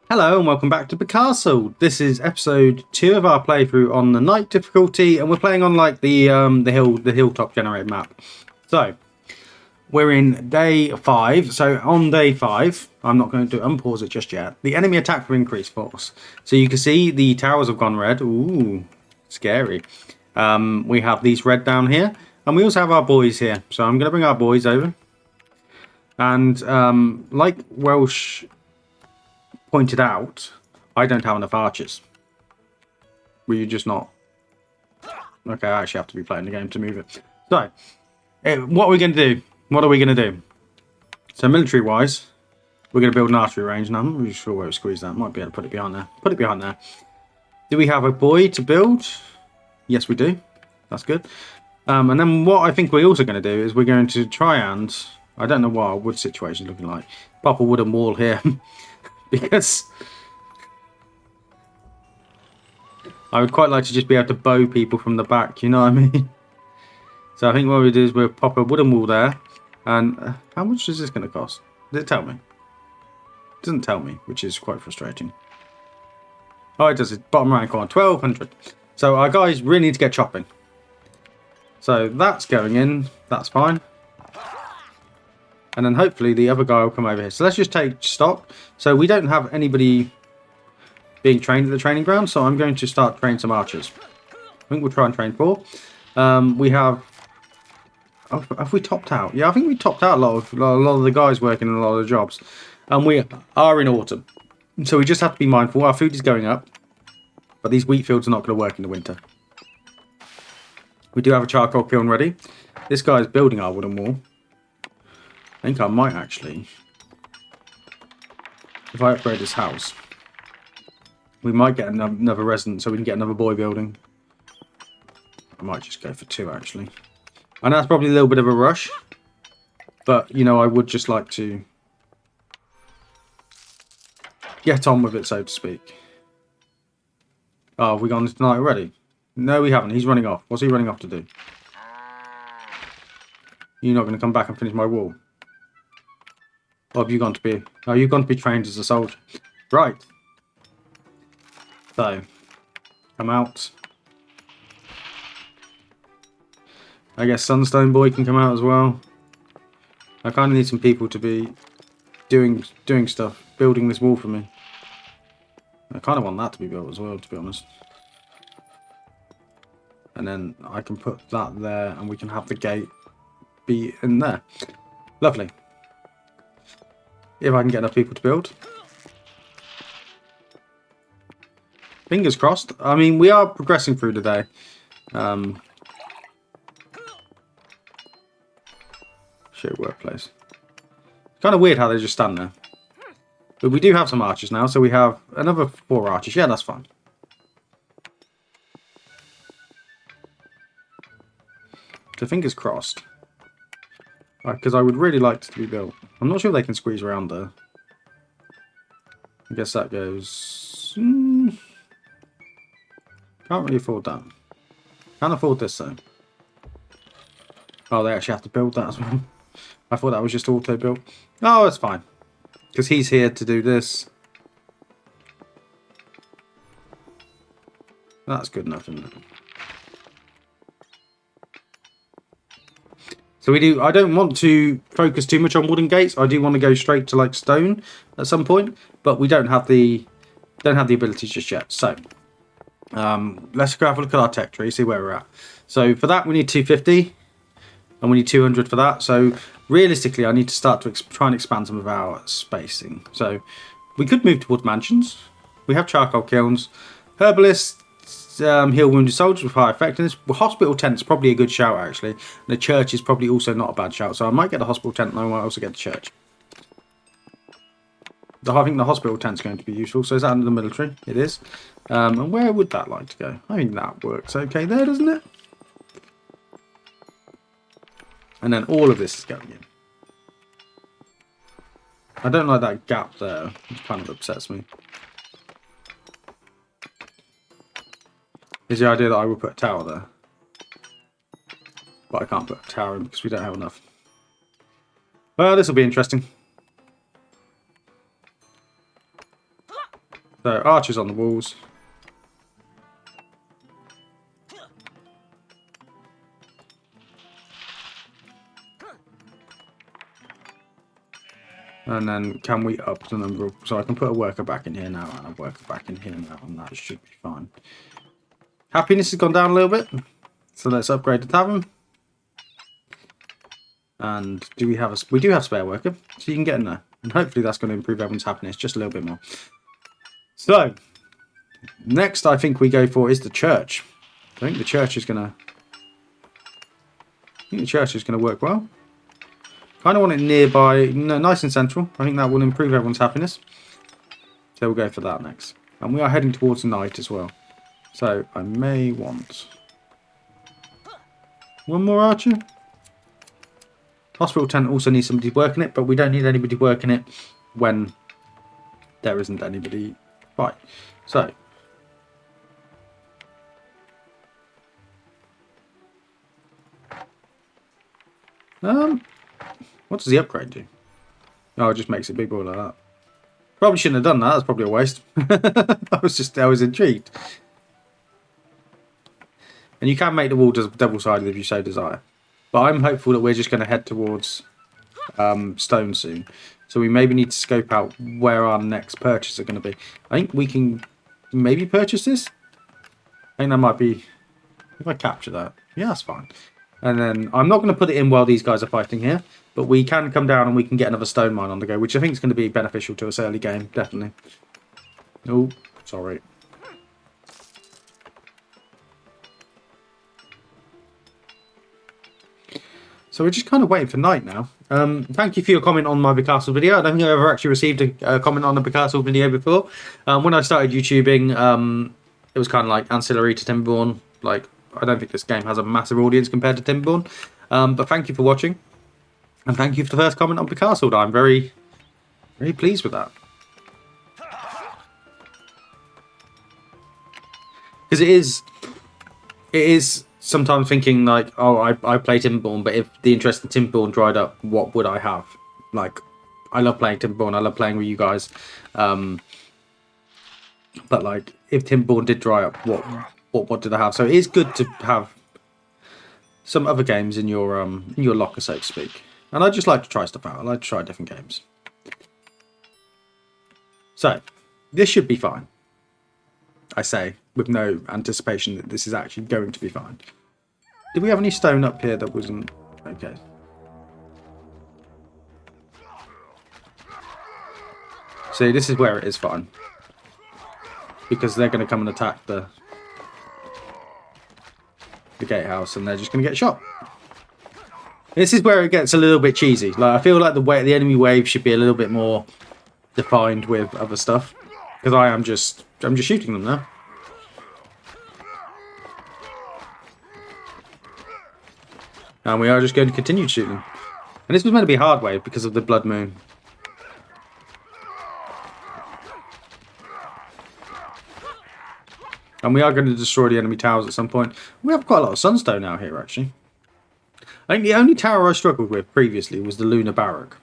Hello and welcome back to Becastled. This is episode 2 of our playthrough on the night difficulty, and we're playing on like the hilltop generated map. So we're in day 5. So on day 5, I'm not going to unpause it just yet. The enemy attack with increased force. So you can see the towers have gone red. Ooh, scary. We have these red down here, and we also have our boys here. So I'm going to bring our boys over, and like Welsh pointed out, I don't have enough archers. Were you just not? Okay, I actually have to be playing the game to move it. So, what are we going to do? What are we going to do? So, military-wise, we're going to build an archery range. Now, I'm not really sure where we squeeze that. Might be able to put it behind there. Put it behind there. Do we have a boy to build? Yes, we do. That's good. And then what I think we're also going to do is we're going to try and... I don't know what our wood situation is looking like. Pop a wooden wall here. Because I would quite like to just be able to bow people from the back, you know what I mean? So I think what we do is we'll pop a wooden wall there. And how much is this going to cost? Does it tell me? It doesn't tell me, which is quite frustrating. Oh, it does. It's bottom right corner, 1200. So our guys really need to get chopping. So that's going in. That's fine. And then hopefully the other guy will come over here. So let's just take stock. So we don't have anybody being trained at the training ground. So I'm going to start training some archers. I think we'll try and train 4. We have... Oh, have we topped out? Yeah, I think we topped out a lot of the guys working in a lot of the jobs. And we are in autumn. So we just have to be mindful. Our food is going up. But these wheat fields are not going to work in the winter. We do have a charcoal kiln ready. This guy is building our wooden wall. I think I might actually, if I upgrade this house, we might get another resident so we can get another boy building. I might just go for 2 actually. And that's probably a little bit of a rush, but you know, I would just like to get on with it, so to speak. Oh, have we gone tonight already? No, we haven't. He's running off. What's he running off to do? You're not going to come back and finish my wall? Or have you gone to be... Oh, you've gone to be trained as a soldier. Right. So, come out. I guess Sunstone Boy can come out as well. I kind of need some people to be doing stuff, building this wall for me. I kind of want that to be built as well, to be honest. And then I can put that there, and we can have the gate be in there. Lovely. If I can get enough people to build. Fingers crossed. I mean, we are progressing through the day. Show workplace. It's kind of weird how they just stand there. But we do have some archers now, so we have another 4 archers. Yeah, that's fine. So fingers crossed. Because I would really like to be built. I'm not sure if they can squeeze around there. I guess that goes... Can't really afford that. Can't afford this though. Oh, they actually have to build that as well. I thought that was just auto-built. Oh, it's fine. Because he's here to do this. That's good enough, isn't it? So we do. I don't want to focus too much on wooden gates. I do want to go straight to like stone at some point, but we don't have the abilities just yet. So let's go have a look at our tech tree, see where we're at. So for that we need 250, and we need 200 for that. So realistically, I need to start to try and expand some of our spacing. So we could move towards mansions. We have charcoal kilns, herbalists. Heal wounded soldiers with high effectiveness. Well, hospital tent's probably a good shout actually. And the church is probably also not a bad shout. So I might get the hospital tent and I might also get the church. I think the hospital tent's going to be useful. So is that under the military? It is. And where would that like to go? I think that works okay there, doesn't it? And then all of this is going in. I don't like that gap there. It kind of upsets me. Is the idea that I will put a tower there. But I can't put a tower in because we don't have enough. Well, this will be interesting. So archers on the walls. And then can we up the number of... So I can put a worker back in here now and a worker back in here now, and that should be fine. Happiness has gone down a little bit. So let's upgrade the tavern. And do we have a... We do have spare worker, so you can get in there. And hopefully that's going to improve everyone's happiness just a little bit more. So, next I think we go for is the church. I think the church is going to... I think the church is going to work well. Kind of want it nearby, no, nice and central. I think that will improve everyone's happiness. So we'll go for that next. And we are heading towards night as well. So I may want one more archer. Hospital tent also needs somebody working it, but we don't need anybody working it when there isn't anybody. Right. So what does the upgrade do? Oh, it just makes it big boy like that. Probably shouldn't have done that. That's probably a waste. I was intrigued. And you can make the wall double-sided if you so desire. But I'm hopeful that we're just going to head towards stone soon. So we maybe need to scope out where our next purchases are going to be. I think we can maybe purchase this. I think that might be... If I capture that. Yeah, that's fine. And then I'm not going to put it in while these guys are fighting here. But we can come down and we can get another stone mine on the go, which I think is going to be beneficial to us early game, definitely. Oh, sorry. So we're just kind of waiting for night now. Thank you for your comment on my Becastled video. I don't think I ever actually received a comment on the Becastled video before. When I started YouTubing, it was kind of like ancillary to Timberborn. Like, I don't think this game has a massive audience compared to Timberborn. But thank you for watching. And thank you for the first comment on Becastled. I'm very, very pleased with that. Because it is sometimes thinking like, oh, I play Timberborn, but if the interest in Timberborn dried up, what would I have? Like, I love playing Timberborn. I love playing with you guys. But like, if Timberborn did dry up, what did I have? So it is good to have some other games in your locker, so to speak. And I just like to try stuff out. I like to try different games. So, this should be fine. I say, with no anticipation that this is actually going to be fine. Did we have any stone up here that wasn't... Okay. See, this is where it is fine. Because they're going to come and attack the gatehouse and they're just going to get shot. This is where it gets a little bit cheesy. Like, I feel like the enemy wave should be a little bit more defined with other stuff, because I'm just shooting them now. And we are just going to continue to shoot them. And this was meant to be a hard wave because of the blood moon. And we are going to destroy the enemy towers at some point. We have quite a lot of sunstone out here, actually. I think the only tower I struggled with previously was the Lunar Barrack.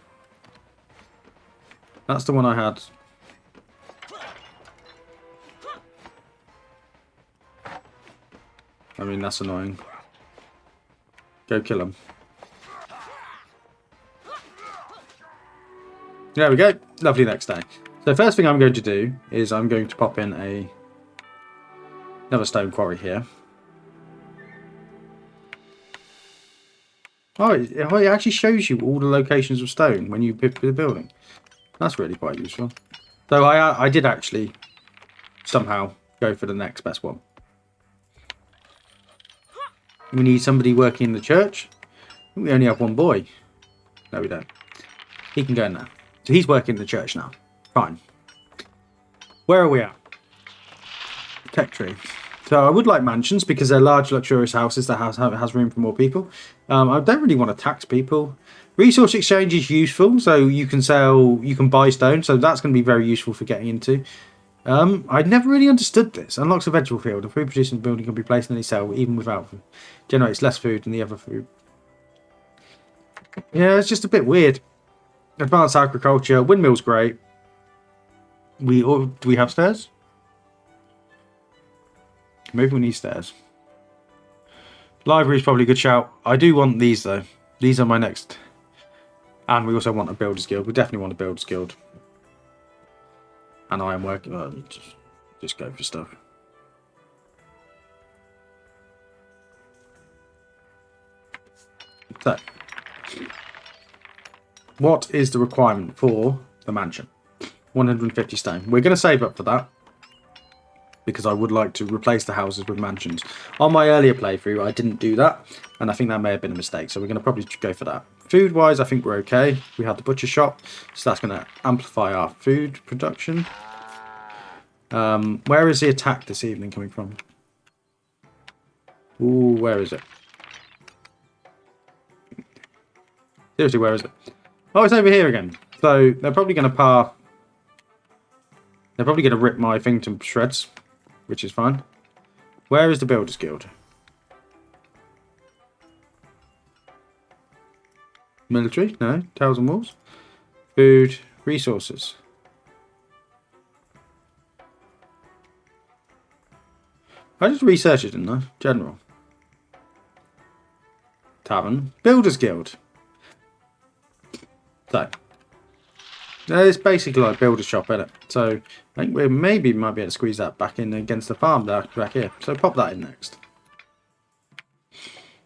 That's the one I had. I mean, that's annoying. Go kill him. There we go. Lovely next day. So first thing I'm going to do is I'm going to pop in another stone quarry here. Oh, it actually shows you all the locations of stone when you pick the building. That's really quite useful. So I did actually somehow go for the next best one. We need somebody working in the church. We only have one boy. No, we don't. He can go in there. So he's working in the church now. Fine. Where are we at? Tech tree. So I would like mansions because they're large, luxurious houses that has room for more people. I don't really want to tax people. Resource exchange is useful, so you can buy stone, so that's going to be very useful for getting into. I never really understood this. Unlocks a vegetable field. A food produced in the building can be placed in any cell, even without food. Generates less food than the other food. Yeah, it's just a bit weird. Advanced agriculture. Windmill's great. Do we have stairs? Maybe we need stairs. Library is probably a good shout. I do want these though. These are my next. And we also want a builder's guild. We definitely want a builder's guild. And I am working on just go for stuff. So, what is the requirement for the mansion? 150 stone. We're going to save up for that, because I would like to replace the houses with mansions. On my earlier playthrough, I didn't do that, and I think that may have been a mistake, so we're going to probably go for that. Food-wise, I think we're okay. We have the butcher shop, so that's going to amplify our food production. Where is the attack this evening coming from? Ooh, where is it? Seriously, where is it? Oh, it's over here again. So they're probably going to They're probably going to rip my thing to shreds, which is fine. Where is the Builders Guild? Military? No. Towers and walls? Food. Resources. I just researched it, didn't I? General. Tavern. Builders Guild. So. It's basically like builder shop, isn't it? So I think we might be able to squeeze that back in against the farm back here. So pop that in next.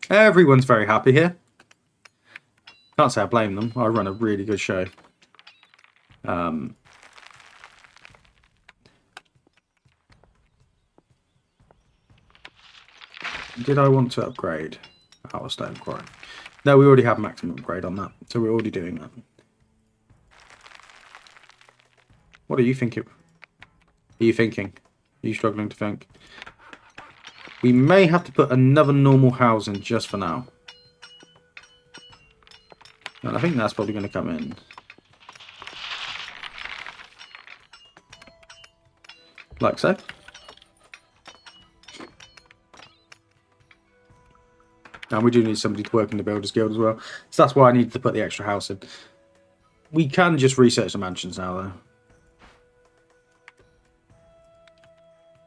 Everyone's very happy here. Can't say I blame them. I run a really good show. Did I want to upgrade our stone quarry? No, we already have maximum upgrade on that. So we're already doing that. What are you thinking? Are you thinking? Are you struggling to think? We may have to put another normal house in just for now. And I think that's probably going to come in. Like so. And we do need somebody to work in the Builders Guild as well. So that's why I need to put the extra house in. We can just research the mansions now, though.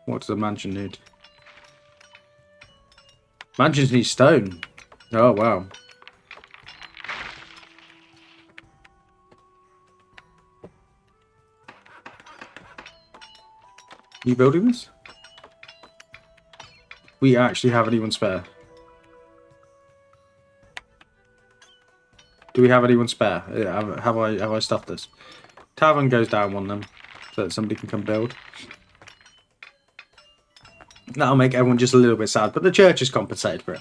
What does a mansion need? Mansions need stone. Oh, wow. You building this? We actually have anyone spare. Do we have anyone spare? Have I stuffed this? Tavern goes down one then, so that somebody can come build. That'll make everyone just a little bit sad, but the church is compensated for it.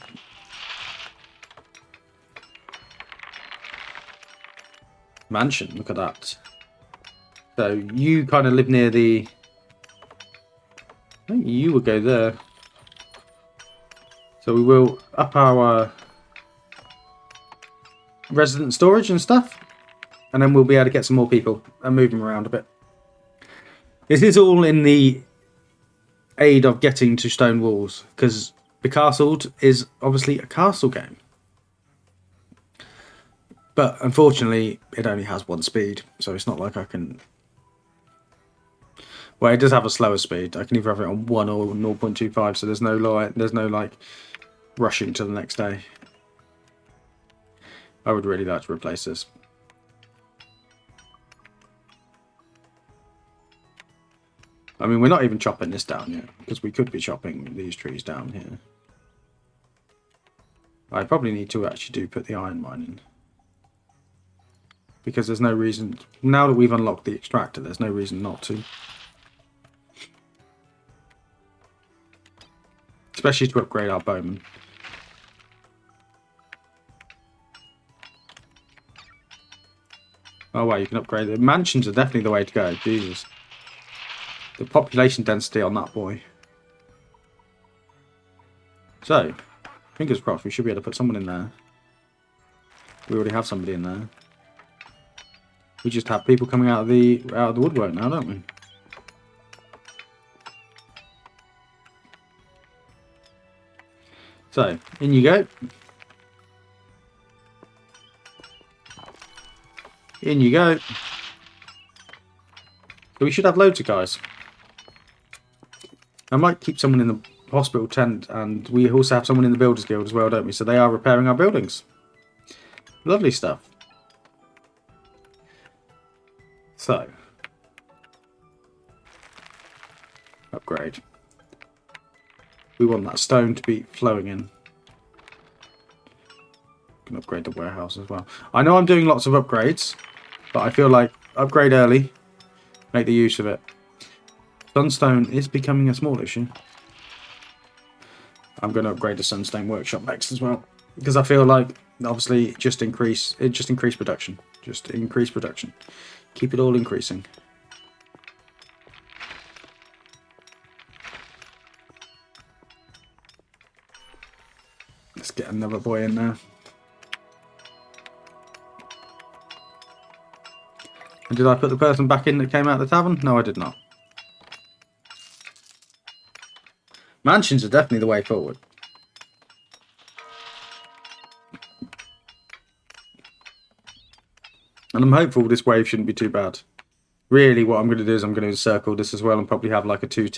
Mansion, look at that. So you kind of live near the... I think you would go there. So we will up our resident storage and stuff, and then we'll be able to get some more people and move them around a bit. This is all in the aid of getting to stone walls, because Becastled is obviously a castle game, but unfortunately it only has one speed, so it's not like I can... Well, it does have a slower speed. I can either have it on 1 or 0.25, so there's no like rushing to the next day. I would really like to replace this. I mean, we're not even chopping this down yet, because we could be chopping these trees down here. I probably need to actually put the iron mine in. Because there's no reason, now that we've unlocked the extractor, there's no reason not to. Especially to upgrade our bowmen. Oh wow, you can upgrade it. Mansions are definitely the way to go, Jesus. The population density on that boy. So, fingers crossed, we should be able to put someone in there. We already have somebody in there. We just have people coming out of the woodwork now, don't we? So, in you go. In you go. So we should have loads of guys. I might keep someone in the hospital tent, and we also have someone in the Builders Guild as well, don't we? So they are repairing our buildings. Lovely stuff. So, upgrade. We want that stone to be flowing in. Can upgrade the warehouse as well. I know I'm doing lots of upgrades, but I feel like upgrade early, make the use of it. Sunstone is becoming a small issue. I'm going to upgrade the Sunstone workshop next as well, because I feel like obviously just increase production. Just increase production. Keep it all increasing. Let's get another boy in there. And did I put the person back in that came out of the tavern? No, I did not. Mansions are definitely the way forward. And I'm hopeful this wave shouldn't be too bad. Really, what I'm going to do is I'm going to circle this as well, and probably have like a treat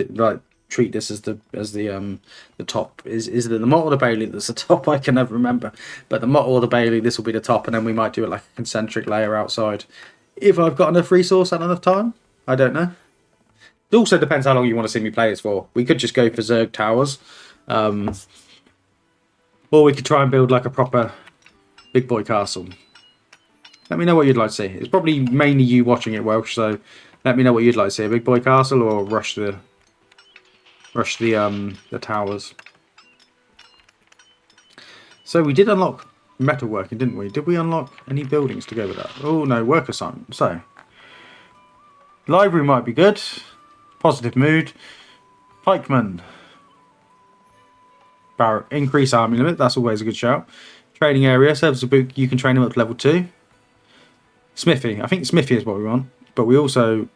this as the top. Is it the Mott or the Bailey that's the top? I can never remember. But the Mott or the Bailey, this will be the top, and then we might do it like a concentric layer outside. If I've got enough resource and enough time, I don't know. It also depends how long you want to see me play this for. We could just go for Zerg Towers. Or we could try and build like a proper big boy castle. Let me know what you'd like to see. It's probably mainly you watching it, Welsh, so let me know what you'd like to see. A big boy castle or rush the towers. So we did unlock metalworking, didn't we? Did we unlock any buildings to go with that? Oh no, work assignment. So library might be good. Positive mood. Pikeman. Barrack. Increase army limit. That's always a good shout. Training area. Serves a boot. You can train him up to level 2. Smithy. I think Smithy is what we want. But we also...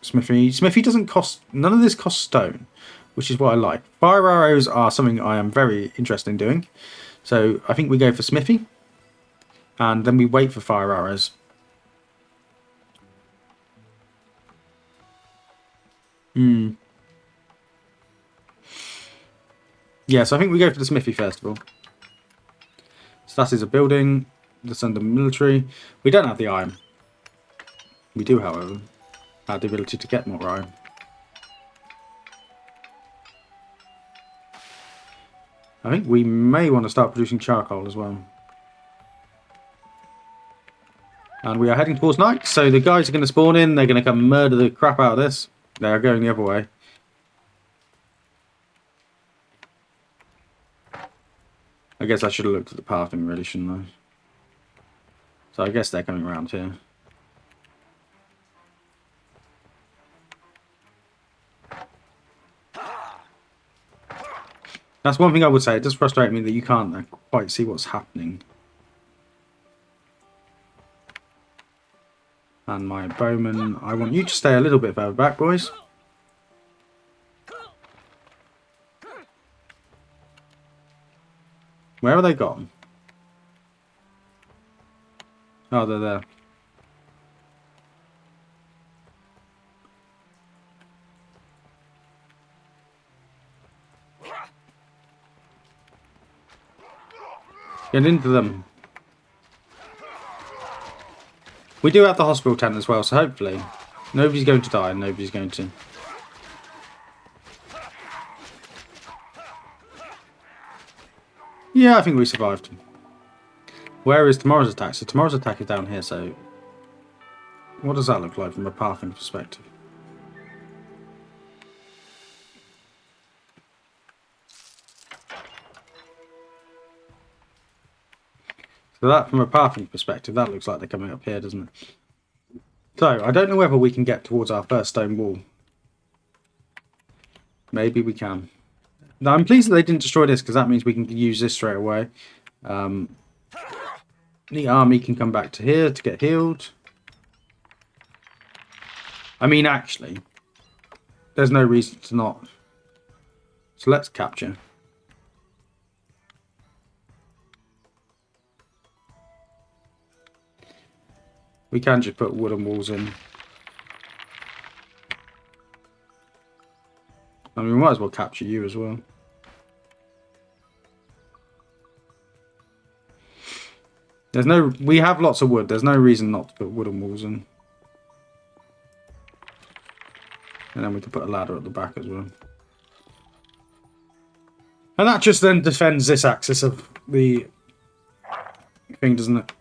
Smithy doesn't cost... None of this costs stone. Which is what I like. Fire arrows are something I am very interested in doing. So I think we go for Smithy. And then we wait for fire arrows. Yeah, so I think we go for the Smithy first of all. So that is a building. That's under military. We don't have the iron. We do, however, have the ability to get more iron. I think we may want to start producing charcoal as well. And we are heading towards night, so the guys are going to spawn in. They're going to come murder the crap out of this. They are going the other way. I guess I should have looked at the pathing really, shouldn't I? So I guess they're coming around here. That's one thing I would say. It does frustrate me that you can't quite see what's happening. And my bowman, I want you to stay a little bit further back, boys. Where are they gone? Oh, they're there. Get into them. We do have the hospital tent as well, so hopefully nobody's going to die and nobody's going to... Yeah, I think we survived. Where is tomorrow's attack? So tomorrow's attack is down here, so... What does that look like from a pathing perspective? So that, from a pathing perspective, that looks like they're coming up here, doesn't it? So, I don't know whether we can get towards our first stone wall. Maybe we can. Now, I'm pleased that they didn't destroy this, because that means we can use this straight away. The army can come back to here to get healed. I mean, actually, there's no reason to not. So let's capture. We can just put wooden walls in. I mean, we might as well capture you as well. There's no... We have lots of wood. There's no reason not to put wooden walls in. And then we can put a ladder at the back as well. And that just then defends this axis of the thing, doesn't it?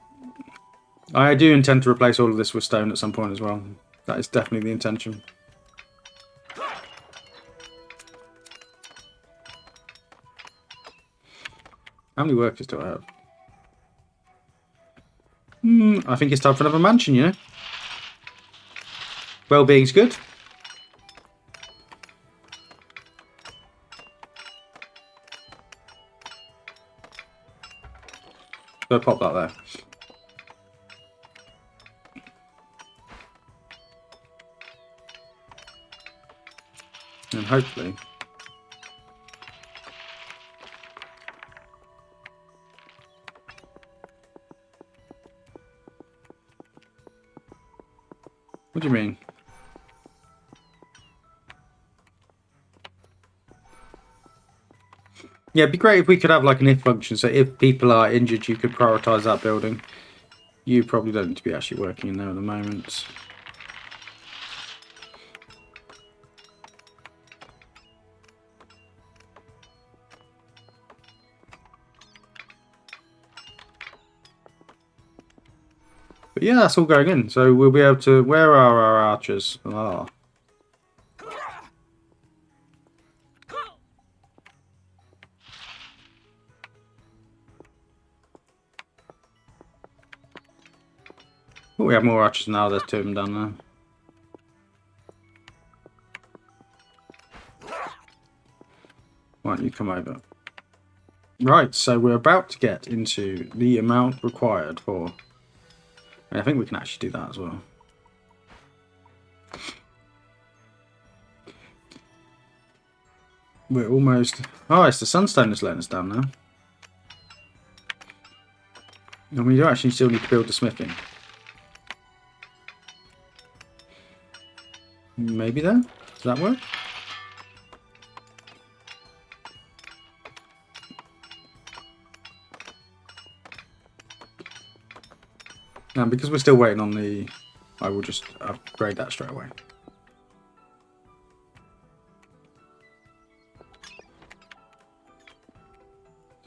I do intend to replace all of this with stone at some point as well. That is definitely the intention. How many workers do I have? I think it's time for another mansion, you know? Well-being's good. So pop that there. And hopefully... What do you mean? Yeah, it'd be great if we could have like an if function, so if people are injured you could prioritise that building. You probably don't need to be actually working in there at the moment. But yeah, that's all going in, so we'll be able to... Where are our archers? Ah. Oh, we have more archers now. There's 2 of them down there. Why don't you come over? Right, so we're about to get into the amount required for... I think we can actually do that as well. We're almost... Oh, it's the sunstone that's letting us down now. And we do actually still need to build the smithing. Maybe there? Does that work? And because we're still waiting on the... I will just upgrade that straight away.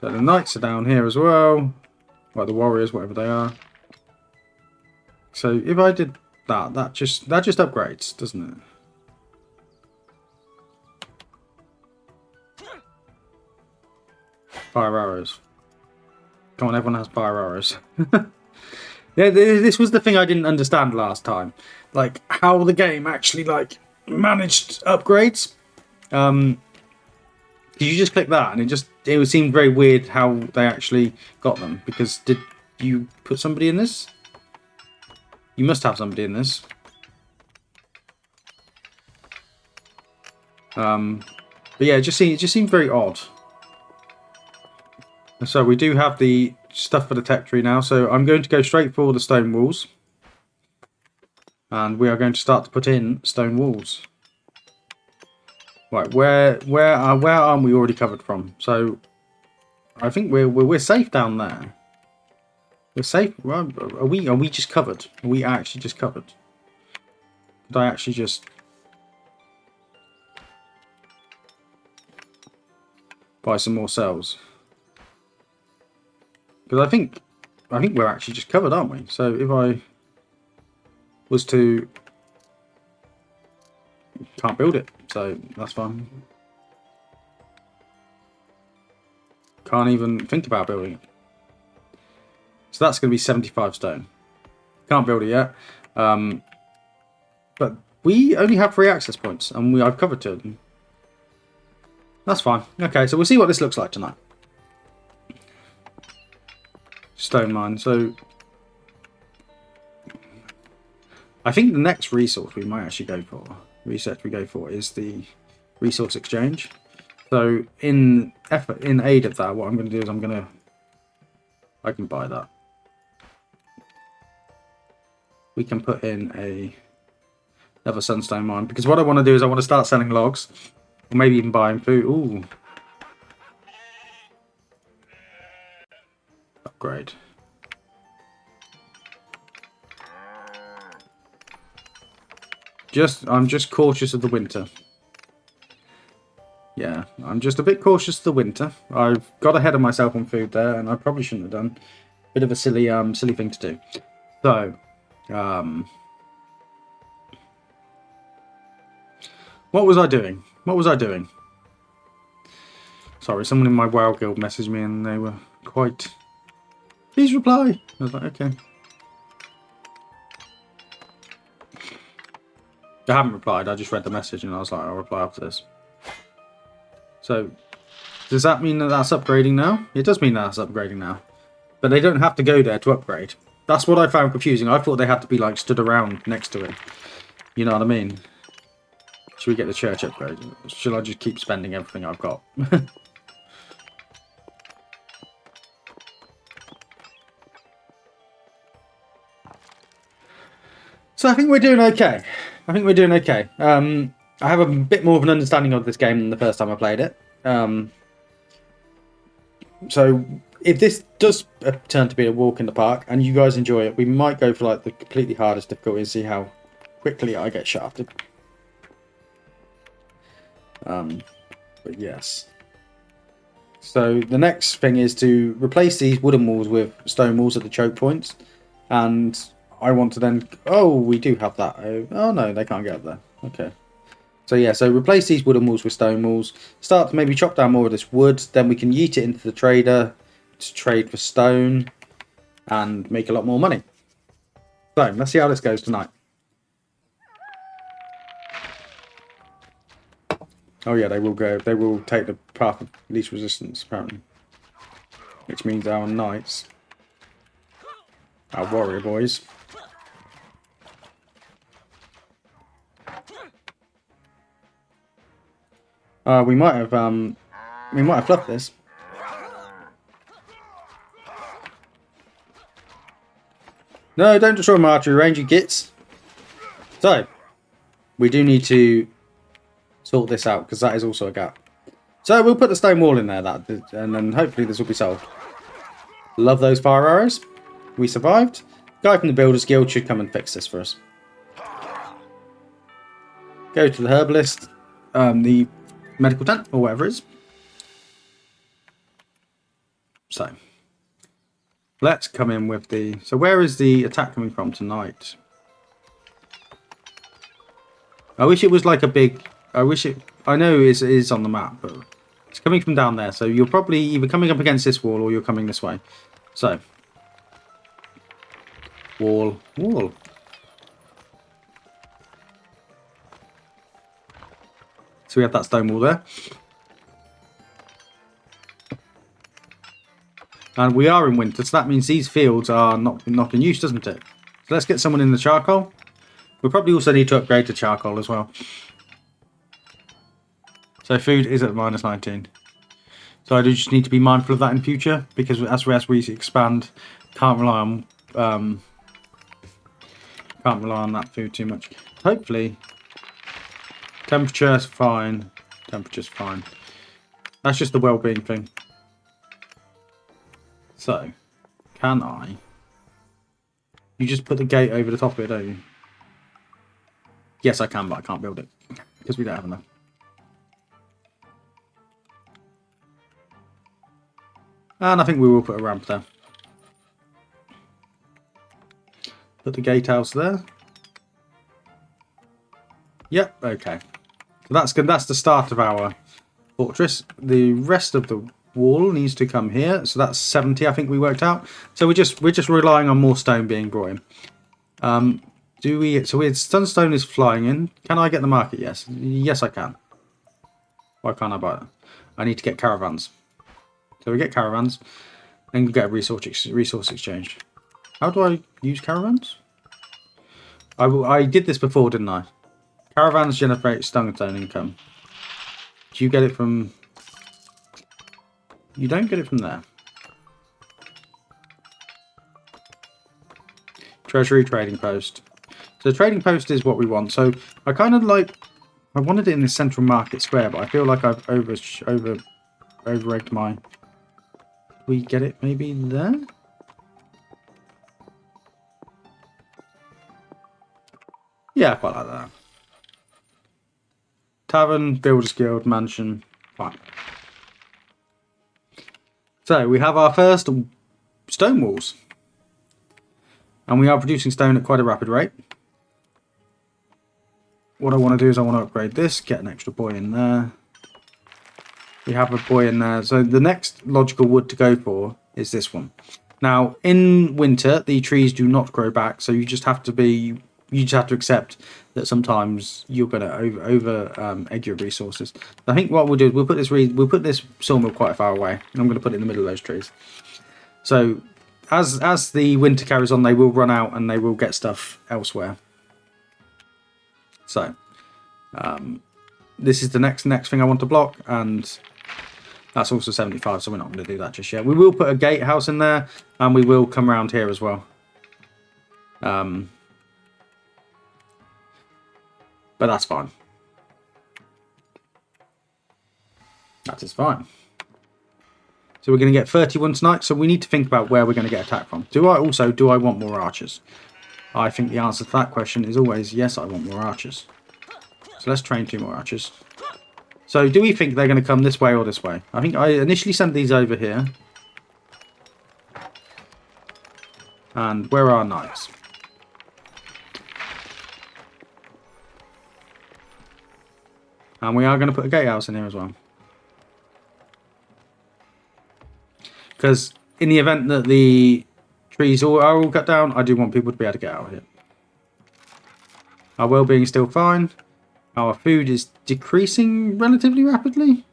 So the knights are down here as well. Like the warriors, whatever they are. So if I did that, that just upgrades, doesn't it? Fire arrows. Come on, everyone has fire arrows. Yeah, this was the thing I didn't understand last time. Like, how the game actually, like, managed upgrades. Did you just click that? And it would seem very weird how they actually got them. Because did you put somebody in this? You must have somebody in this. But yeah, it just seemed very odd. So we do have the stuff for the tech tree now, so I'm going to go straight for the stone walls. And we are going to start to put in stone walls. Right, where aren't we already covered from? So I think we're safe down there. We're safe. Are we just covered? Are we actually just covered? Did I actually just buy some more cells? Because I think we're actually just covered, aren't we? So if I was to... Can't build it, so that's fine. Can't even think about building it. So that's going to be 75 stone. Can't build it yet. But we only have 3 access points, and I've covered 2 of them. That's fine. Okay, so we'll see what this looks like tonight. Stone mine. So I think the next resource we might actually go for, is the resource exchange. So in aid of that, what I'm going to do is I can buy that. We can put in another sunstone mine, because what I want to do is I want to start selling logs. Or maybe even buying food. Ooh. Upgrade. I'm just cautious of the winter. Yeah, I'm just a bit cautious of the winter. I've got ahead of myself on food there, and I probably shouldn't have done. Bit of a silly thing to do. So, what was I doing? What was I doing? Sorry, someone in my WoW guild messaged me, and they were quite... Please reply. I was like, okay. I haven't replied. I just read the message, and I was like, I'll reply after this. So, does that mean that that's upgrading now? It does mean that's upgrading now. But they don't have to go there to upgrade. That's what I found confusing. I thought they had to be, like, stood around next to it. You know what I mean? Should we get the church upgrade? Should I just keep spending everything I've got? So I think we're doing okay. I think we're doing okay. I have a bit more of an understanding of this game than the first time I played it. So if this does turn to be a walk in the park and you guys enjoy it, we might go for like the completely hardest difficulty and see how quickly I get shafted. But yes. So the next thing is to replace these wooden walls with stone walls at the choke points. And I want to then... Oh, we do have that. Oh no, they can't get up there. Okay. So yeah, so replace these wooden walls with stone walls. Start to maybe chop down more of this wood. Then we can yeet it into the trader to trade for stone and make a lot more money. So let's see how this goes tonight. Oh yeah, they will go. They will take the path of least resistance apparently, which means our knights, our warrior boys, we might have fluffed this. No, don't destroy my archery range, you gits. So we do need to sort this out because that is also a gap. So we'll put the stone wall in there, and then hopefully this will be solved. Love those fire arrows. We survived. Guy from the Builders Guild should come and fix this for us. Go to the herbalist, the medical tent, or whatever it is. So, let's come in with the... So where is the attack coming from tonight? I wish it was like a big... I wish it... I know it is on the map, but it's coming from down there. So you're probably either coming up against this wall or you're coming this way. So, wall. So we have that stone wall there. And we are in winter, so that means these fields are not in use, doesn't it? So let's get someone in the charcoal. We'll probably also need to upgrade to charcoal as well. So food is at -19. So I do just need to be mindful of that in future, because as we expand, can't rely on that food too much. Hopefully, temperature's fine. Temperature's fine. That's just the well-being thing. So, can I? You just put the gate over the top of it, don't you? Yes, I can, but I can't build it because we don't have enough. And I think we will put a ramp there. Put the gatehouse there. Yep, okay. So that's good. That's the start of our fortress. The rest of the wall needs to come here. So that's 70, I think we worked out. So we're just relying on more stone being brought in. So sunstone is flying in. Can I get the market? Yes. Yes, I can. Why can't I buy it? I need to get caravans. So we get caravans, and we get a resource exchange. How do I use caravans? I did this before, didn't I? Caravans generate stone income. Do you get it from... You don't get it from there. Treasury trading post. So the trading post is what we want. So I kind of like I wanted it in the central market square, but I feel like I've over-egged my... We get it maybe there? Yeah, quite like that. Tavern, Builders Guild, Mansion. Fine. So, we have our first stone walls. And we are producing stone at quite a rapid rate. What I want to do is I want to upgrade this, get an extra boy in there. We have a boy in there. So the next logical wood to go for is this one. Now, in winter, the trees do not grow back, so you just have to accept that sometimes you're going to over egg your resources. I think what we'll do is we'll put this sawmill quite far away. I'm going to put it in the middle of those trees. So as the winter carries on, they will run out and they will get stuff elsewhere. So, this is the next thing I want to block, and that's also 75, so we're not going to do that just yet. We will put a gatehouse in there, and we will come around here as well. But that's fine. That is fine. So we're going to get 31 tonight, so we need to think about where we're going to get attacked from. Do I want more archers? I think the answer to that question is always yes, I want more archers. So let's train 2 more archers. So do we think they're going to come this way or this way? I think I initially sent these over here. And where are our knights? And we are going to put a gatehouse in here as well. Because in the event that the trees are all cut down, I do want people to be able to get out of here. Our well-being is still fine. Our food is decreasing relatively rapidly.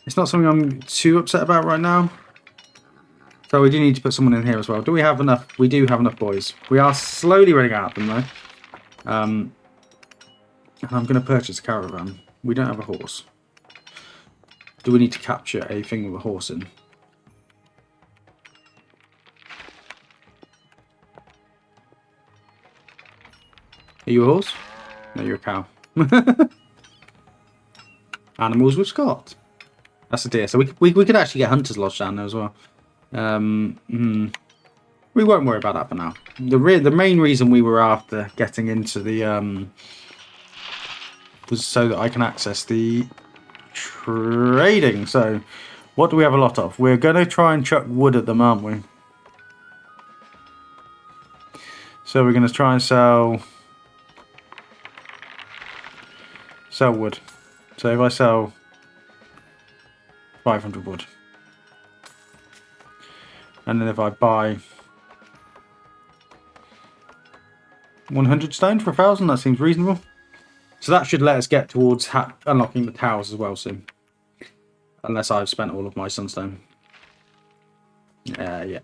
It's not something I'm too upset about right now. So we do need to put someone in here as well. Do we have enough? We do have enough boys. We are slowly running out of them though. And I'm going to purchase a caravan. We don't have a horse. Do we need to capture a thing with a horse in? Are you a horse? No, you're a cow. Animals with Scott. That's a deer. So we could actually get Hunter's Lodge down there as well. We won't worry about that for now. The main reason we were after getting into the was so that I can access the trading. So what do we have a lot of? We're going to try and chuck wood at them, aren't we? So we're going to try and sell wood. So if I sell 500 wood, and then if I buy 100 stone for 1,000, that seems reasonable. So that should let us get towards unlocking the towers as well soon. Unless I've spent all of my sunstone. Yeah.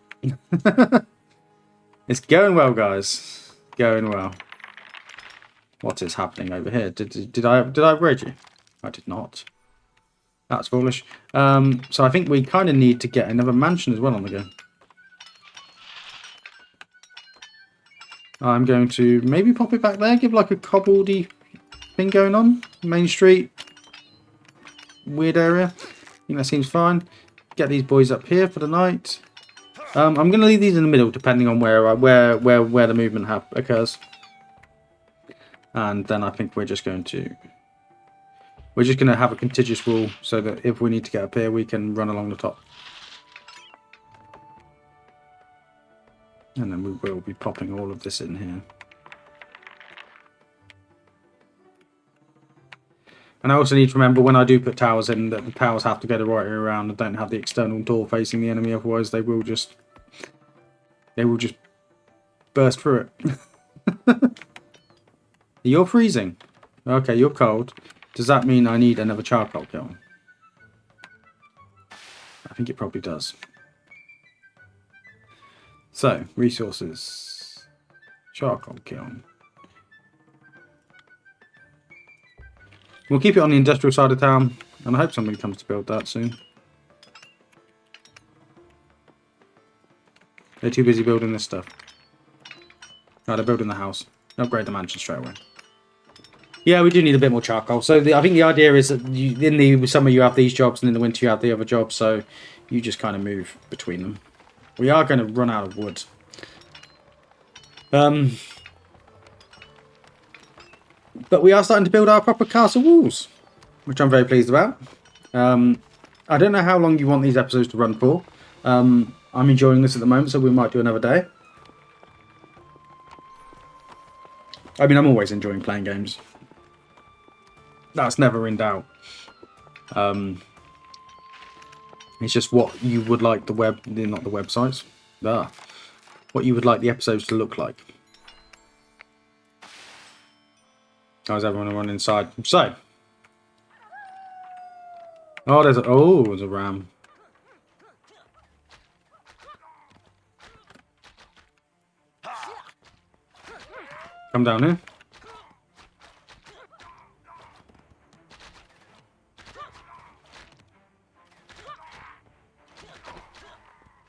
It's going well, guys. Going well. What is happening over here? Did I upgrade you? I did not. That's foolish. So I think we kind of need to get another mansion as well on the go. I'm going to maybe pop it back there, give like a cobbledy thing going on. Main street. Weird area. I think that seems fine. Get these boys up here for the night. I'm going to leave these in the middle depending on where the movement occurs. And then I think we're just going to have a contiguous wall so that if we need to get up here, we can run along the top. And then we will be popping all of this in here. And I also need to remember when I do put towers in that the towers have to go the right way around and don't have the external door facing the enemy, otherwise they will just burst through it. You're freezing. Okay, you're cold. Does that mean I need another charcoal kiln? I think it probably does. So, resources. Charcoal kiln. We'll keep it on the industrial side of town, and I hope somebody comes to build that soon. They're too busy building this stuff. No, they're building the house. Upgrade the mansion straight away. Yeah, we do need a bit more charcoal. So I think the idea is that in the summer you have these jobs, and in the winter you have the other jobs. So you just kind of move between them. We are going to run out of wood. But we are starting to build our proper castle walls, which I'm very pleased about. I don't know how long you want these episodes to run for. I'm enjoying this at the moment, so we might do another day. I mean, I'm always enjoying playing games. That's never in doubt. It's just what you would like the not the websites. What you would like the episodes to look like. How's everyone run inside? So. Oh, there's a ram. Come down here.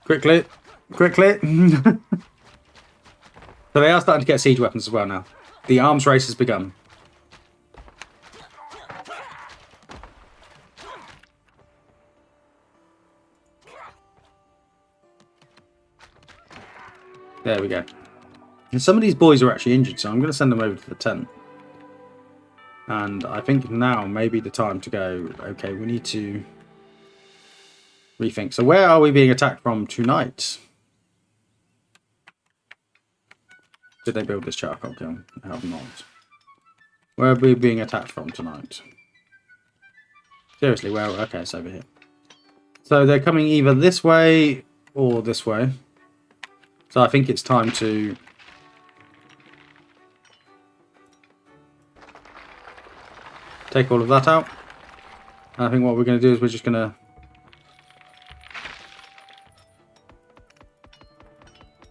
Quickly. So they are starting to get siege weapons as well now. The arms race has begun. There we go. And some of these boys are actually injured, so I'm going to send them over to the tent. And I think now may be the time to go, okay, we need to rethink. So where are we being attacked from tonight? Did they build this charcoal kiln? I have not. Where are we being attacked from tonight? Seriously, where? Okay, it's over here. So they're coming either this way or this way. So I think it's time to take all of that out. And I think what we're going to do is we're just going to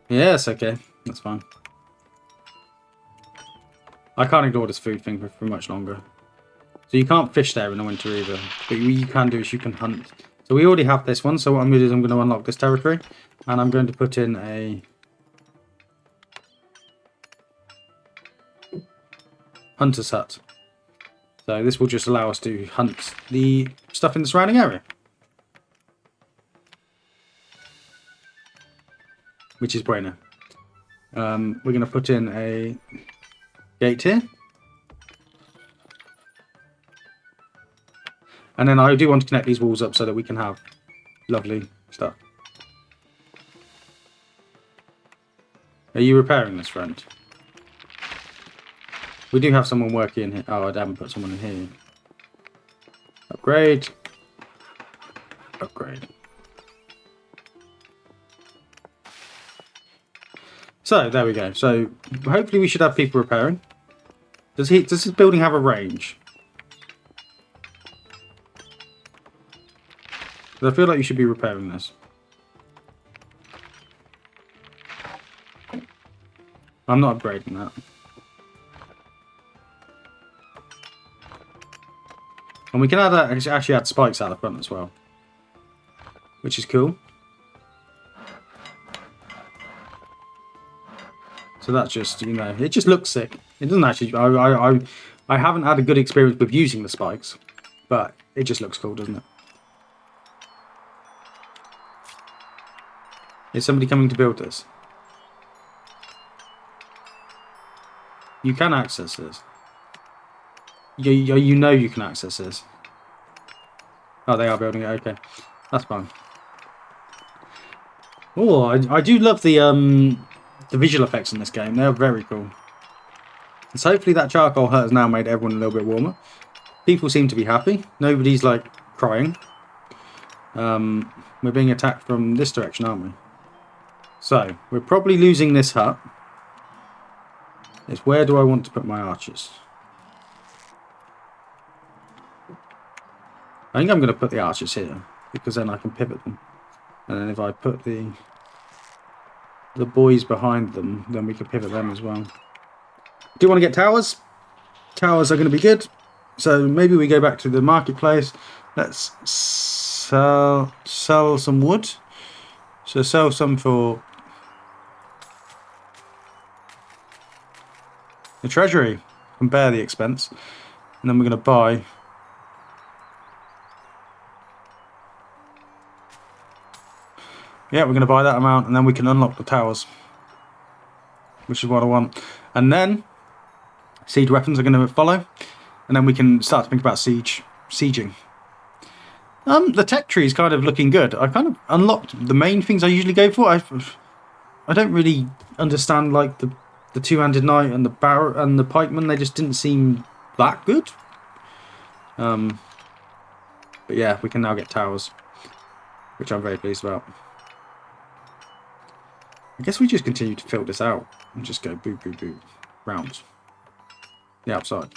yes, okay, that's fine. I can't ignore this food thing for much longer. So you can't fish there in the winter either. But what you can do is you can hunt. So we already have this one. So what I'm going to do is I'm going to unlock this territory. And I'm going to put in a hunter's hut. So this will just allow us to hunt the stuff in the surrounding area. Which is bueno. We're going to put in a gate here. And then I do want to connect these walls up so that we can have lovely stuff. Are you repairing this, friend? We do have someone working in here. Oh, I haven't put someone in here. Upgrade. Upgrade. So, there we go. So, hopefully we should have people repairing. Does this building have a range? Because I feel like you should be repairing this. I'm not upgrading that. And we can actually add spikes out the front as well. Which is cool. So that's just, you know, it just looks sick. It doesn't actually, I haven't had a good experience with using the spikes. But it just looks cool, doesn't it? Is somebody coming to build this? You can access this. You know you can access this. Oh, they are building it. Okay, that's fine. Oh, I do love the visual effects in this game. They're very cool. So hopefully that charcoal hut has now made everyone a little bit warmer. People seem to be happy. Nobody's like crying. We're being attacked from this direction, aren't we? So we're probably losing this hut. It's where do I want to put my archers? I think I'm going to put the archers here because then I can pivot them. And then if I put the boys behind them, then we can pivot them as well. Do you want to get towers? Towers are going to be good. So maybe we go back to the marketplace. Let's sell some wood. So sell some for The treasury can bear the expense. And then we're going to buy... Yeah, we're going to buy that amount, and then we can unlock the towers. Which is what I want. And then siege weapons are going to follow. And then we can start to think about sieging. The tech tree is kind of looking good. I kind of unlocked the main things I usually go for. I don't really understand like the two-handed knight and the barrow and the pikeman. They just didn't seem that good. But yeah, we can now get towers, which I'm very pleased about. I guess we just continue to fill this out and just go boo boo boo round the outside.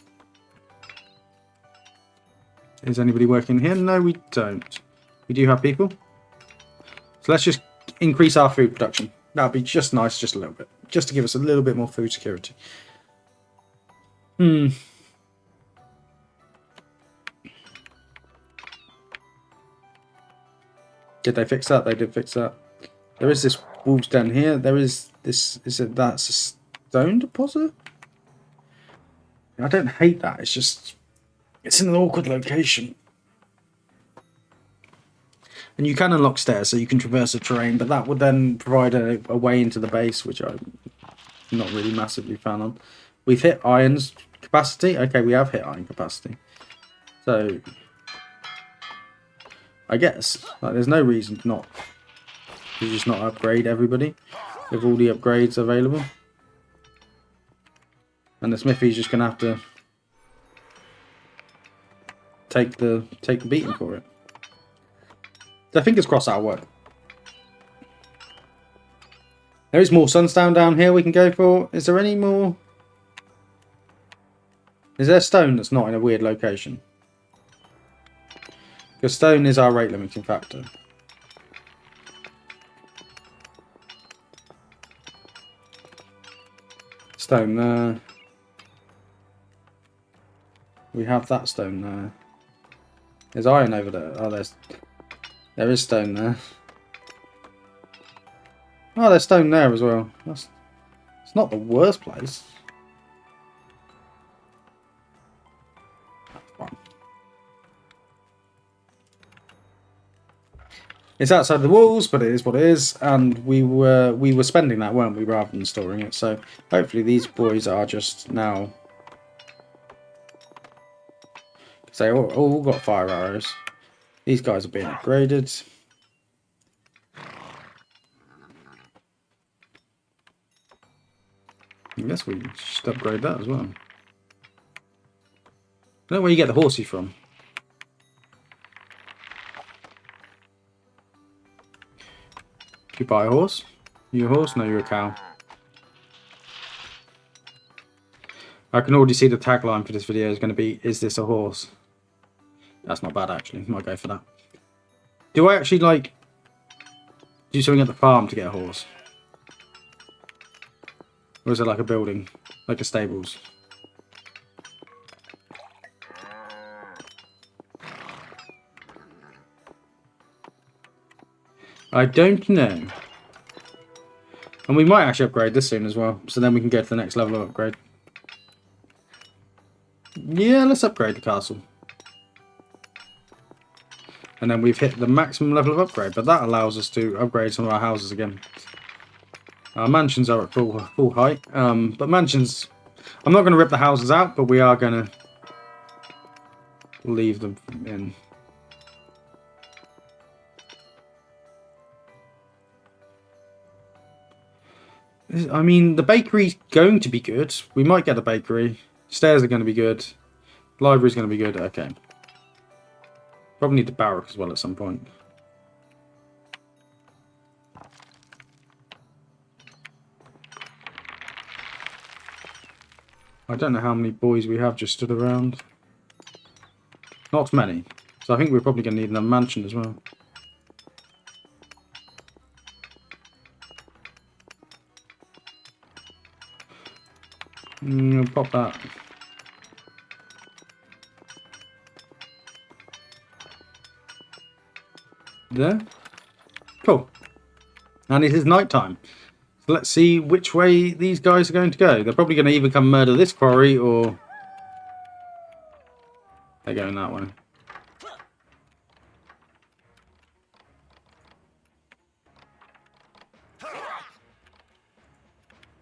Is anybody working here? No, we don't. We do have people. So let's just increase our food production. That'd be just nice, just a little bit. Just to give us a little bit more food security. Did they fix that? They did fix that. There is this wolves den here. There is this... That's a stone deposit? I don't hate that. It's just... It's in an awkward location. And you can unlock stairs so you can traverse the terrain, but that would then provide a way into the base, which I'm not really massively fan of. We've hit iron's capacity. Okay, we have hit iron capacity. So, I guess like, there's no reason to just not upgrade everybody with all the upgrades available. And the smithy's just going to have to take the beating for it. So fingers crossed that'll work. There is more sunstone down here we can go for. Is there any more? Is there stone that's not in a weird location? Because stone is our rate limiting factor. Stone there. We have that stone there. There's iron over there. Oh, there is stone there. Oh, there's stone there as well. It's not the worst place. It's outside the walls, but it is what it is, and we were spending that, weren't we, rather than storing it. So hopefully these boys are just now. Because they all got fire arrows. These guys are being upgraded. I guess we should upgrade that as well. I don't know where you get the horsey from. You buy a horse? You a horse? No, you're a cow. I can already see the tagline for this video is going to be, is this a horse? That's not bad actually, might go for that. Do I actually like do something at the farm to get a horse? Or is it like a building? Like a stables? I don't know. And we might actually upgrade this soon as well. So then we can go to the next level of upgrade. Yeah, let's upgrade the castle. And then we've hit the maximum level of upgrade. But that allows us to upgrade some of our houses again. Our mansions are at full height. But mansions... I'm not going to rip the houses out, but we are going to leave them in. I mean, the bakery's going to be good. We might get the bakery. Stairs are going to be good. Library's going to be good. Okay. Probably need the barrack as well at some point. I don't know how many boys we have just stood around. Not many. So I think we're probably going to need a mansion as well. Pop that. There. Cool. And it is night time. Let's see which way these guys are going to go. They're probably going to either come murder this quarry or they're going that way.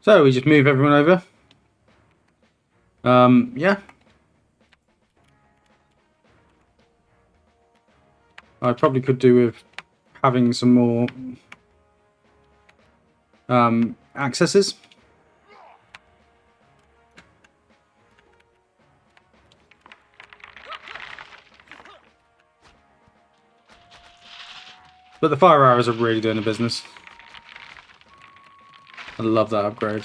So we just move everyone over. Yeah. I probably could do with having some more accesses. But the fire arrows are really doing the business. I love that upgrade.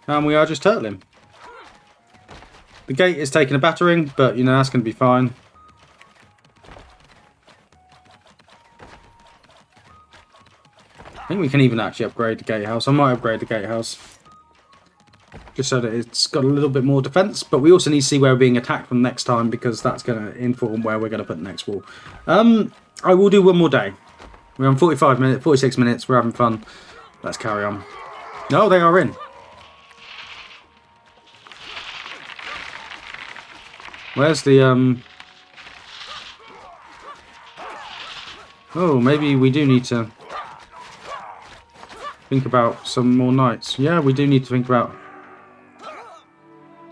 And we are just turtling. The gate is taking a battering, but you know, that's going to be fine. I think we can even actually upgrade the gatehouse. I might upgrade the gatehouse. Just so that it's got a little bit more defense. But we also need to see where we're being attacked from next time, because that's going to inform where we're going to put the next wall. I will do one more day. We're on 46 minutes. We're having fun. Let's carry on. No, they are in. Where's the, Oh, maybe we do need to think about some more knights. Yeah, we do need to think about...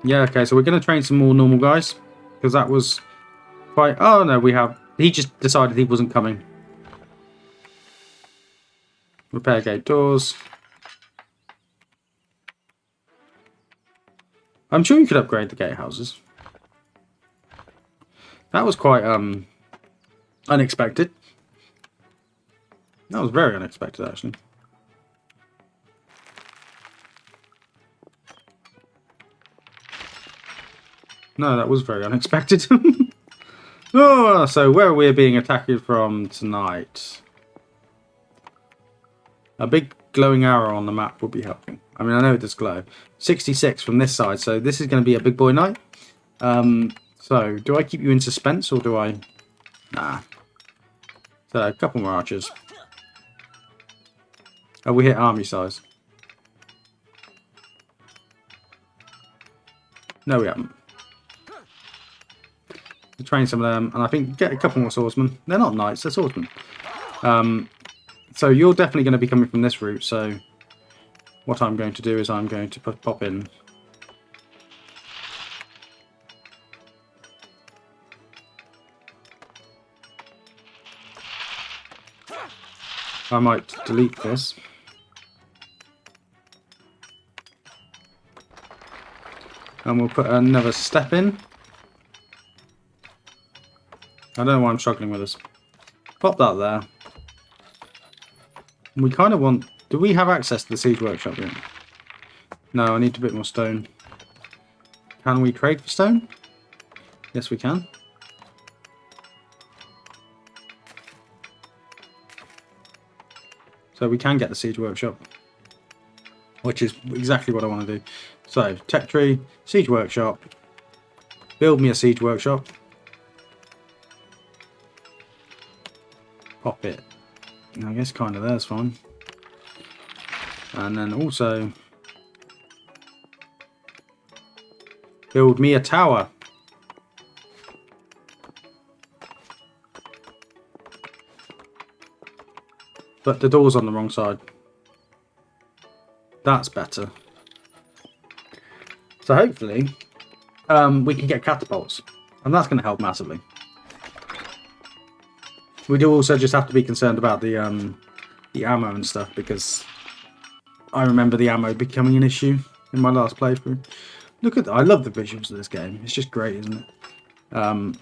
Yeah, okay, so we're going to train some more normal guys. Because that was quite... Oh, no, we have... He just decided he wasn't coming. Repair gate doors. I'm sure you could upgrade the gatehouses. That was quite unexpected. That was very unexpected, actually. No, that was very unexpected. Oh, so where are we being attacked from tonight? A big glowing arrow on the map would be helping. I mean, I know it does glow. 66 from this side, so this is going to be a big boy night. So, do I keep you in suspense, or do I... Nah. So, a couple more archers. Oh, we hit army size. No, we haven't. We'll train some of them, and I think get a couple more swordsmen. They're not knights, they're swordsmen. So, you're definitely going to be coming from this route, so... What I'm going to do is I'm going to pop in... I might delete this. And we'll put another step in. I don't know why I'm struggling with this. Pop that there. We kind of want... Do we have access to the siege workshop yet? No, I need a bit more stone. Can we trade for stone? Yes, we can. So we can get the siege workshop, which is exactly what I want to do. So, tech tree, siege workshop, build me a siege workshop, pop it, I guess kind of there's fine. And then also, build me a tower. But the door's on the wrong side. That's better. So hopefully, we can get catapults. And that's going to help massively. We do also just have to be concerned about the ammo and stuff, because I remember the ammo becoming an issue in my last playthrough. Look at that. I love the visuals of this game. It's just great, isn't it?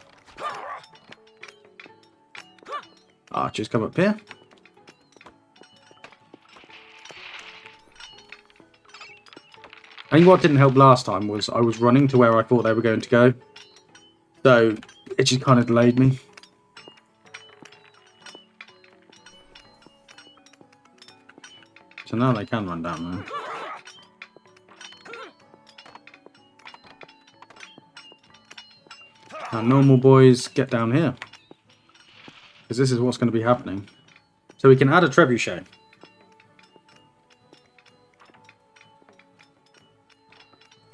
Archers come up here. I think what didn't help last time was I was running to where I thought they were going to go. So it just kind of delayed me. So now they can run down there. Our normal boys get down here. because this is what's going to be happening. So we can add a trebuchet.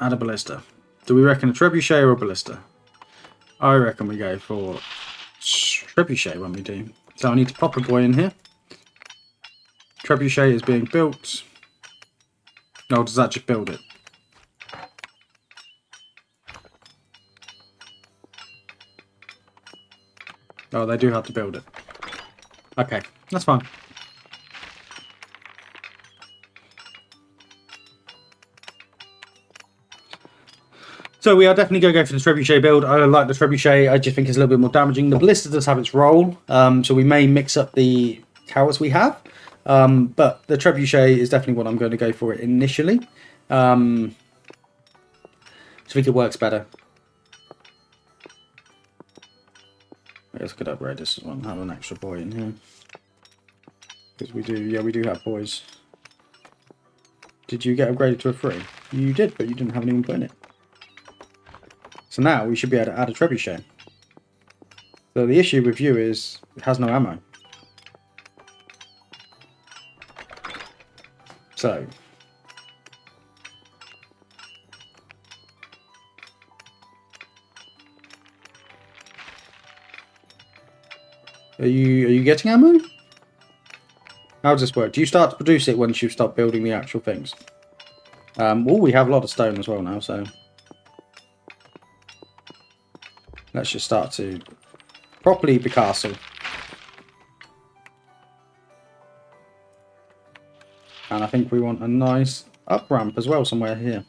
Add a ballista. Do we reckon a trebuchet or a ballista? I reckon we go for trebuchet when we do. So I need to pop a boy in here. Trebuchet is being built. No, does that just build it? Oh, they do have to build it. Okay, that's fine. So we are definitely going to go for the trebuchet build. I like the trebuchet. I just think it's a little bit more damaging. The ballista does have its role, so we may mix up the towers we have. But the trebuchet is definitely what I'm going to go for initially. So I think it works better. I guess I could upgrade this as well. Have an extra boy in here. Because we do have boys. Did you get upgraded to a 3? You did, but you didn't have anyone put in it. So now we should be able to add a trebuchet. So the issue with you is it has no ammo. So are you getting ammo? How does this work? Do you start to produce it once you start building the actual things? Oh, we have a lot of stone as well now, so let's just start to properly becastle. And I think we want a nice up ramp as well somewhere here.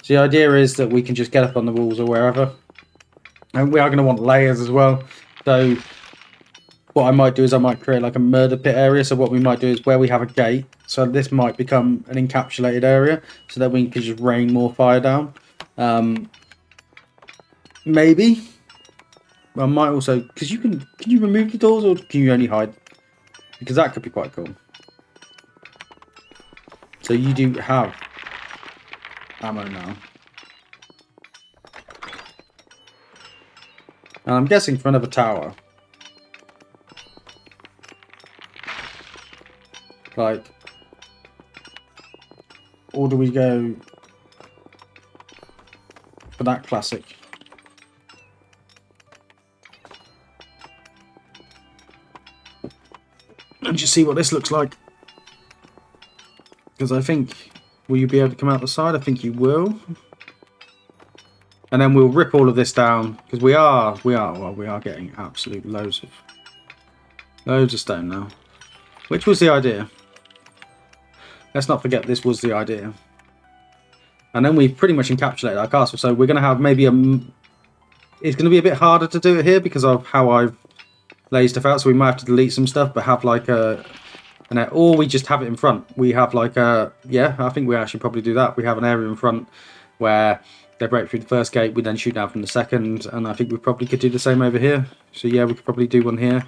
So the idea is that we can just get up on the walls or wherever. And we are going to want layers as well. So what I might do is I might create like a murder pit area. So what we might do is where we have a gate. So this might become an encapsulated area so that we can just rain more fire down. Maybe. I might also, because can you remove the doors or can you only hide? Because that could be quite cool. So you do have ammo now. And I'm guessing for another tower. Like, or do we go for that classic? And just see what this looks like. Because I think, will you be able to come out the side? I think you will. And then we'll rip all of this down because we are getting absolute loads of stone now. Which was the idea. Let's not forget this was the idea. And then we pretty much encapsulated our castle. So we're going to have maybe it's going to be a bit harder to do it here because of how I've laid stuff out. So we might have to delete some stuff, but have like or we just have it in front. We have like I think we actually probably do that. We have an area in front where they break through the first gate, we then shoot down from the second, and I think we probably could do the same over here. So yeah, we could probably do one here.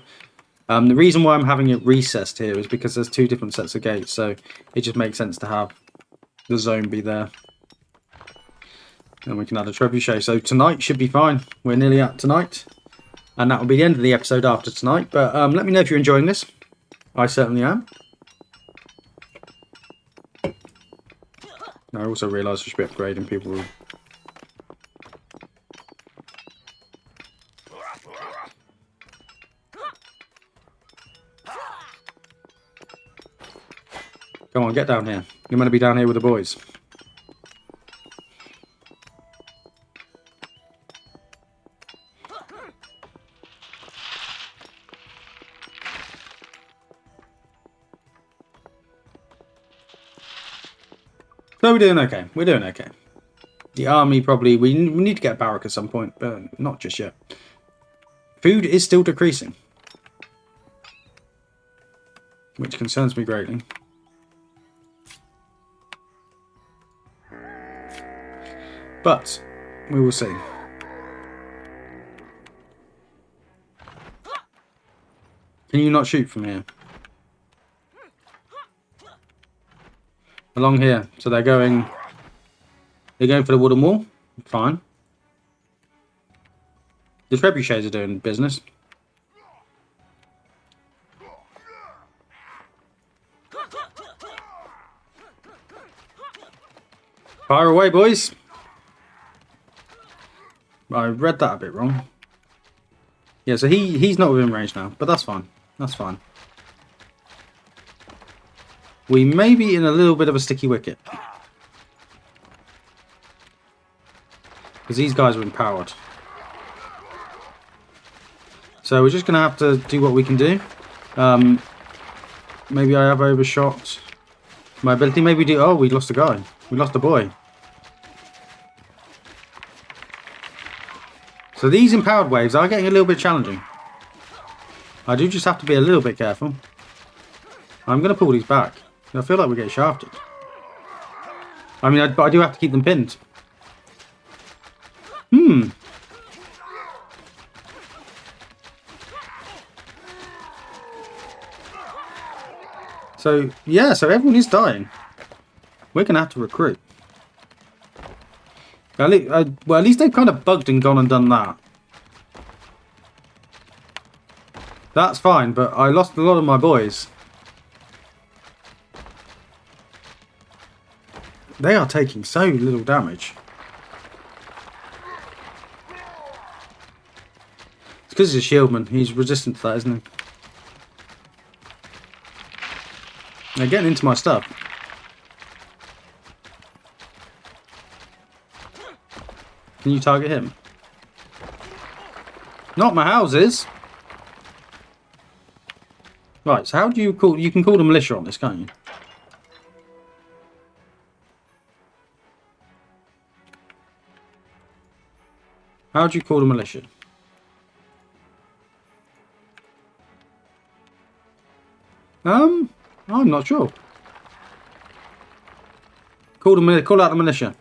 The reason why I'm having it recessed here is because there's 2 different sets of gates, so it just makes sense to have the zone be there. And we can add a trebuchet. So tonight should be fine. We're nearly at tonight. And that will be the end of the episode after tonight. But let me know if you're enjoying this. I certainly am. I also realised I should be upgrading people. Come on, get down here. You're going to be down here with the boys. So we're doing okay. We're doing okay. The army probably... We need to get a barrack at some point, but not just yet. Food is still decreasing. Which concerns me greatly. But we will see. Can you not shoot from here? Along here. So they're going for the wooden wall. Fine. The trebuchets are doing business. Fire away, boys. I read that a bit wrong. Yeah, so he's not within range now, but that's fine. That's fine. We may be in a little bit of a sticky wicket. Because these guys are empowered. So we're just going to have to do what we can do. Maybe I have overshot my ability. Maybe we do... Oh, we lost a guy. We lost a boy. So these empowered waves are getting a little bit challenging. I do just have to be a little bit careful. I'm going to pull these back. I feel like we're getting shafted. I mean, but I do have to keep them pinned. So, yeah, so everyone is dying. We're going to have to recruit. Well, at least they've kind of bugged and gone and done that. That's fine, but I lost a lot of my boys. They are taking so little damage. It's because he's a shieldman. He's resistant to that, isn't he? They're getting into my stuff. Can you target him? Not my houses. Right, so how do you call... You can call the militia on this, can't you? How do you call the militia? I'm not sure. Call out the militia.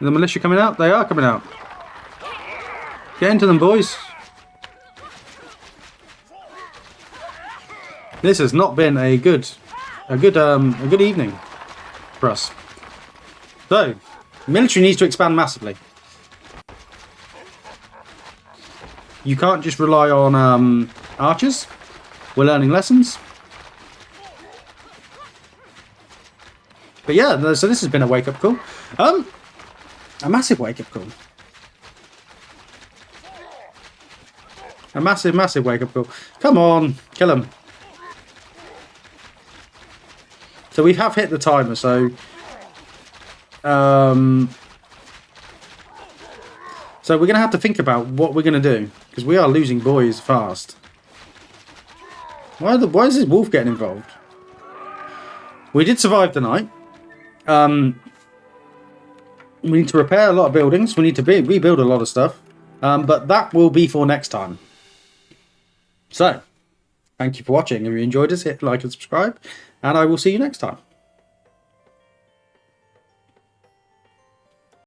Are the militia coming out? They are coming out. Get into them, boys. This has not been a good evening for us. So, the military needs to expand massively. You can't just rely on archers. We're learning lessons. But yeah, so this has been a wake-up call. A massive wake-up call. A massive, massive wake-up call. Come on, kill him. So we have hit the timer, so... So we're going to have to think about what we're going to do. Because we are losing boys fast. Why is this wolf getting involved? We did survive the night. We need to repair a lot of buildings. We need to rebuild a lot of stuff. But that will be for next time. So, thank you for watching. If you enjoyed this, hit like and subscribe. And I will see you next time.